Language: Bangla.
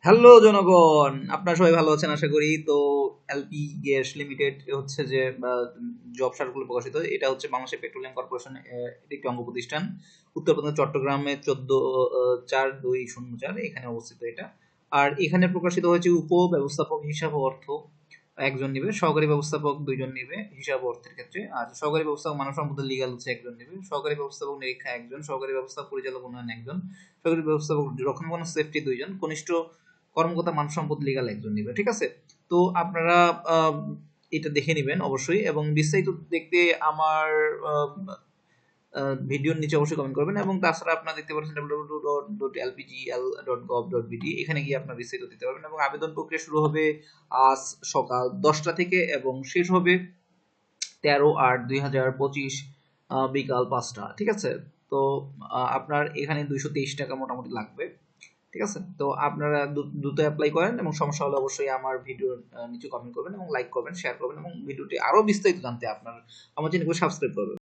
হ্যালো জনগণ, আপনারা সবাই ভালো আছেন আশা করি। তো এলপি গ্যাস লিমিটেড হচ্ছে যে জব সার্কুলার প্রকাশিত, এটা হচ্ছে বাংলাদেশ পেট্রোলিয়াম কর্পোরেশন এর একটি অঙ্গ প্রতিষ্ঠান। উত্তরপ্রদেশ চট্টগ্রামে 14/4/2004 এখানে অবস্থিত এটা। আর এখানে প্রকাশিত হয়েছে উপব্যবস্থাপক হিসাব ও অর্থ একজন নিবে, সহকারী ব্যবস্থাপক দুইজন নিবে হিসাব ও অর্থের ক্ষেত্রে, আর সহকারী ব্যবস্থাপক মানব সম্পদ লিগ্যাল হচ্ছে একজন নিবে, সহকারী ব্যবস্থাপক নিরীক্ষা একজন, সহকারী ব্যবস্থাপক পরিচালক উন্নয়ন একজন, সহকারী ব্যবস্থাপক রক্ষণাবেক্ষণ সেফটি দুইজন, কনিষ্ঠ কর্মকর্তা মানব সম্পদ লিগ্যাল একজন নিবে। ঠিক আছে? তো আপনারা আহ, এটা দেখে নেবেন অবশ্যই, এবং বিস্তারিত দেখতে আমার ভিডিওর নিচে অবশ্যই কমেন্ট করবেন। এবং তাছাড়া আপনারা দেখতে পাচ্ছেন www.lpgl.gov.bt, এখানে গিয়ে আপনার বিস্তারিত দিতে পারবেন। এবং আবেদন প্রক্রিয়া শুরু হবে আজ সকাল 10টা থেকে এবং শেষ হবে 13/8/2025 বিকাল 5টা। ঠিক আছে? তো আপনার এখানে 223 টাকা মোটামুটি লাগবে। ঠিক আছে? তো আপনারা দ্রুত অ্যাপ্লাই করেন, এবং সমস্যা হলে অবশ্যই আমার ভিডিওর নিচে কমেন্ট করবেন এবং লাইক করবেন, শেয়ার করবেন, এবং ভিডিওটি আরো বিস্তারিত জানতে আমার চ্যানেলকে সাবস্ক্রাইব করবেন।